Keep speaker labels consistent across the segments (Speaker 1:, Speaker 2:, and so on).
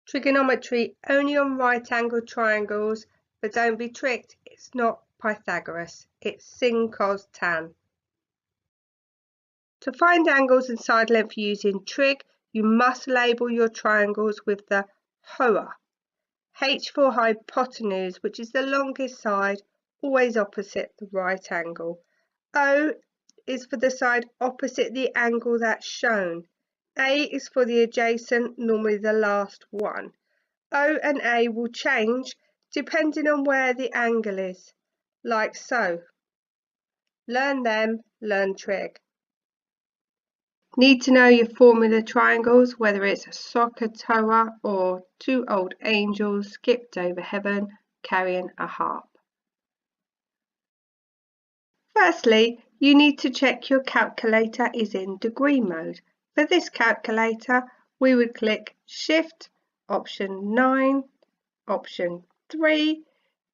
Speaker 1: Trigonometry only on right angled triangles, but don't be tricked, it's not Pythagoras, it's sin, cos, tan. To find angles and side length using trig, you must label your triangles with the HOA. H for hypotenuse, which is the longest side, always opposite the right angle. O is for the side opposite the angle that's shown. A is for the adjacent, normally the last one. O and A will change depending on where the angle is, like so. Learn them, learn trig. Need to know your formula triangles, whether it's SOHCAHTOA or two old angels skipped over heaven carrying a harp. Firstly, you need to check your calculator is in degree mode. For this calculator, we would click Shift, Option 9, Option 3,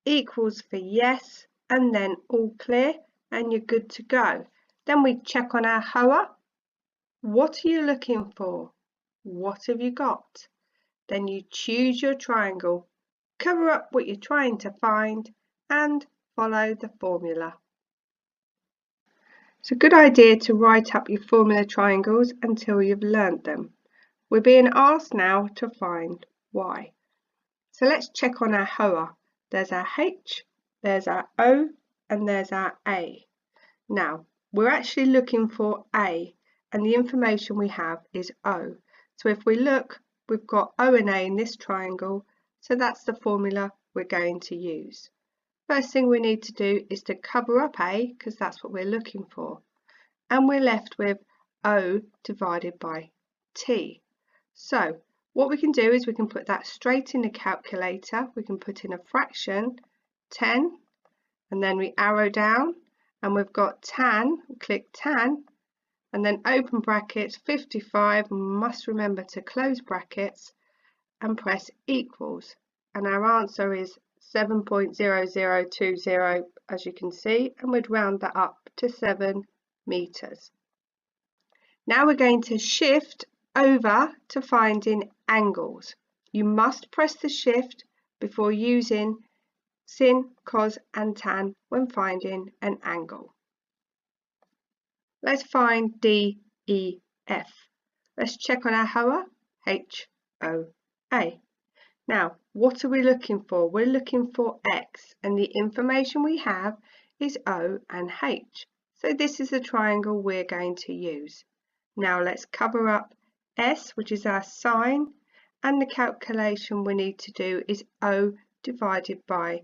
Speaker 1: equals for yes, and then all clear, and you're good to go. Then we check on our HOA. What are you looking for? What have you got? Then you choose your triangle, cover up what you're trying to find, and follow the formula. It's a good idea to write up your formula triangles until you've learnt them. We're being asked now to find y. So let's check on our HOA. There's our H, there's our O, and there's our A. Now, we're actually looking for A, and the information we have is O. So if we look, we've got O and A in this triangle, so that's the formula we're going to use. First thing we need to do is to cover up A, because that's what we're looking for. And we're left with O divided by T. So what we can do is we can put that straight in the calculator. We can put in a fraction, 10, and then we arrow down, and we've got tan, click tan, and then open brackets, 55, must remember to close brackets, and press equals. And our answer is 7.0020, as you can see, and we'd round that up to 7 meters. Now we're going to shift over to finding angles. You must press the shift before using sin, cos and tan when finding an angle. Let's find D, E, F. Let's check on our HOA, H, O, A. Now, what are we looking for? We're looking for X, and the information we have is O and H. So this is the triangle we're going to use. Now let's cover up S, which is our sine, and the calculation we need to do is O divided by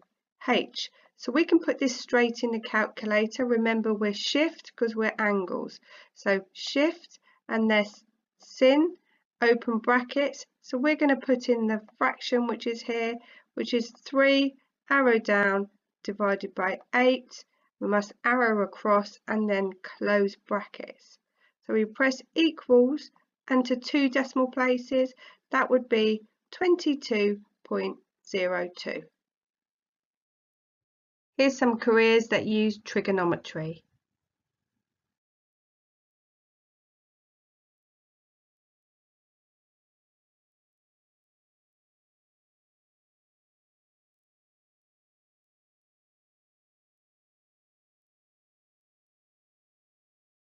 Speaker 1: H. So we can put this straight in the calculator. Remember, we're shift because we're angles. So shift and there's sin, open brackets. So we're going to put in the fraction, which is here, which is 3, arrow down, divided by 8. We must arrow across and then close brackets. So we press equals, and to 2 decimal places, that would be 22.02. Here's some careers that use trigonometry.